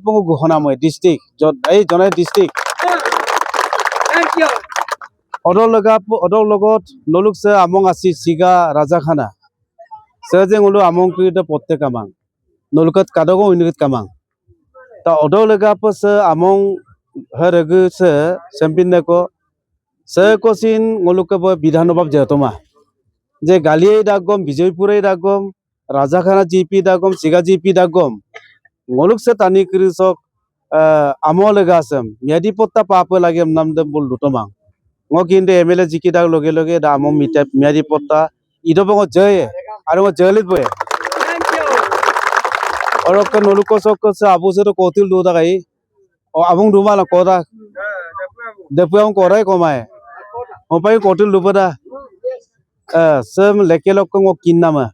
पंगो घोषणा मैं डिस्ट्रिक्ट जने डिस्ट्रिक्ट अदल लगत नलुक से आमंग आसी सिगा राजा खाना से जे उलु आमंग की पत्ते कामांग नलुकत कादगो उनिकत कामांग ता अदल लगाप से आमंग हरगु से सेम्पिन को से कोसिन नलुक विधानसभा जेतमा जे गालिये दागम विजयपुरे दागम राजाखाना जीपी दागम सिगा जीपी दागम नलुक से तानी कृषक आमो लगासम मियादी पत्ता पाप लगे नाम दम बोल दुटमांग ngo kinde MLA jiki dak loge loge da amo mitap miari potta ido bongo jay aro ngo jelit boy oro kan noluko sok se abu se to kotil do da gai o abung duma la koda depuang korai komai opai kotil do pada sem lekelok ngo kinnama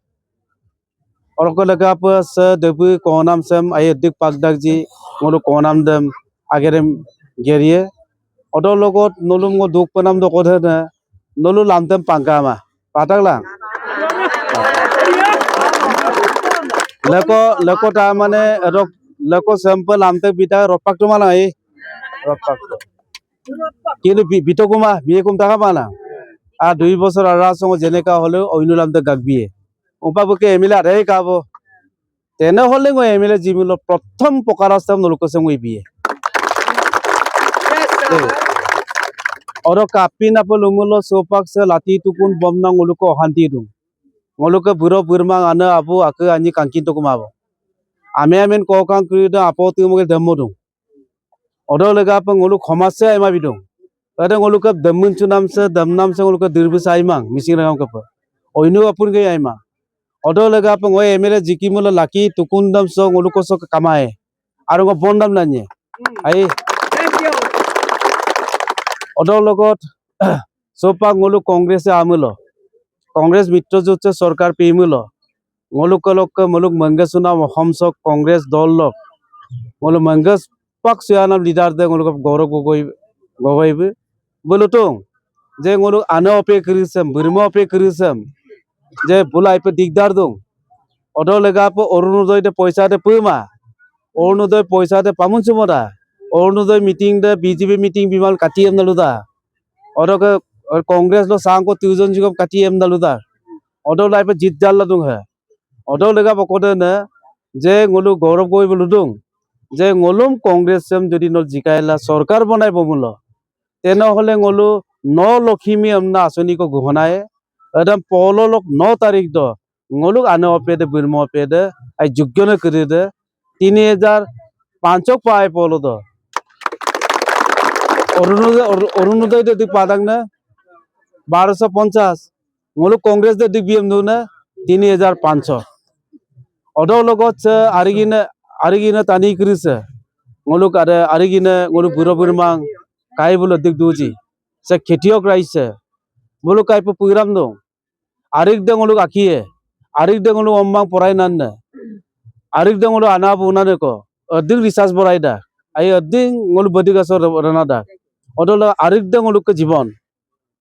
oro ko laga pa se depu konam sem ay dik pagdak ji ngolo konam dem agerem geriye Odol logot nulum ngo duk penam do kodhe na nulu lamtem pangkama patak lang leko ta mane rok leko sample lamte bita ropak tu malang ai ropak kintu bito kuma biye kum taka mana a 2 বছর ara songo jeneka hole oinu lamte gagbiye umpa buke emile are kabo tene hole ngo emile jimulo prothom pokarastam nuluko sengoi biye और copy नापल उमुलो सोपाक से लाती तुकुन Bamna ngoluko hanti dung ngoluko buro burma ana abu ak ani kankin to kumabo ame amen ko kan krida apoti muge demmo dung odo lega pa ngolu khomase aima bidung ada ngoluko demmun chunam se damnam se ngoluko dirbu saimang mising rangam kapa oinu apun ge aima odo lega pa ngoi emele jikimulo laki tukun dam so ngoluko so kamae aro ngo bondam nanye ai अदल लगत सोपा ngolu Congress आमुलो Congress मित्र Juche सरकार पेमुलो ngolu लोक मुलुक मंगेसुना हमसक कांग्रेस दल लोक ngolu Mangesh पक सियाना leader दे ngolu गौरव गगोइबो बोलुतों जे ngolu आनो अपे करिसम बुरमो अपे करिसम जे बुलाइ पे दिगदार दं अदल लगा पे अरुणोदय दे पैसा दे पमा अरुणोदय पैसा दे पामुन सुमदा अरुणोदय मीटिंग दे बीजेपी मीटिंग बिमाल काटी एम नलुदा और कांग्रेस लो सांग को ट्यूजन जुगम काटी एम नलुदा अदो लाइफ जीत जाल दुंग है अदो लगा बकोदे न जे ngolu गौरव गई बोलुदुं जे ngolum कांग्रेस सेम जदि न जिकायला सरकार बनाय बमुलो तेनो हले ngolu 9 लक्ष्मी हमना आसनी को घोषणाए एकदम पहलो लोग 9 तारीख दो ngolu आने अपे दे बिरमो अपे दे आई योग्य न करि दे 3005 पाए पहलो दो अरुणोदय दे दिक पादंग ने 1250 ngolu कांग्रेस दे दिक बीएम दो ने 3500 अदो लगत से आरिगिने तानी करिसे ngolu कारे आरिगिने ngolu बुरो बुरमां काय बोलो दिक दुजी से खेतियक राइसे बोलो काय पे पुराम दो आरिग दे ngolu आखिए आरिग दे ngolu अम्मां पराय नानने आरिग दे ngolu आना बुनाने को अधिक रिसर्च बरायदा आई अधिक ngolu बदिगासर रनादा अदल आरिग दे ngolu के जीवन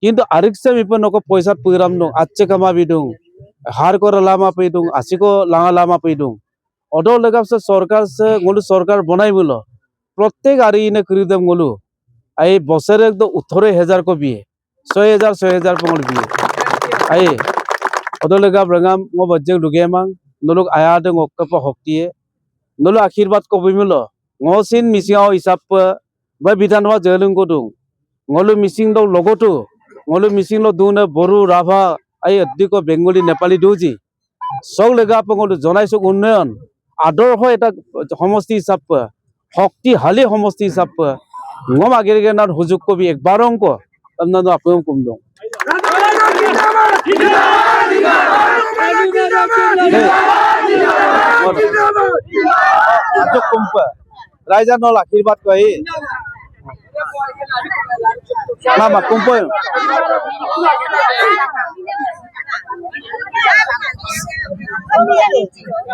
किंतु आरिग से मिपन नको पैसा पुराम दो अच्छे कमा बिदुं हार को लामा पेदुं आसिको लांगा लामा पेदुं अदल लगा से सरकार से ngolu सरकार बनाई बोलो प्रत्येक आरिने करिदम ngolu आई बसरे दो 18000 को बिए 6000 पंगल बिए आई अदल लगा ब्रंगाम ngo बज्जे लुगेमां नलुक आया दे ngokप हक्तिए नलु आशीर्वाद को बिमिलो ngosin मिसिंगाव हिसाब ब विधानसभा जेलुंग को दुं ngolu मिसिंग दो लगोटो ngolu मिसिंग लो दुने बोरु राभा आई अद्दि को बेंगली नेपाली दुजी सब लगा ngolu जनाइसो उन्नयन आदर हो एटा समष्टि हिसाब शक्ति हाली समष्टि हिसाब ngom आगे ना हुजुक को भी एक बारों को अन्ना तो आपको कुम दो तो कुंप राजा नल आशीर्वाद को ही nama kumpul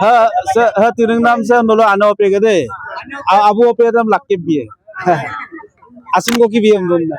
ha tiring nam se nolo ano pe gede abu pe dam lakke biye asim ko ki biye mdon na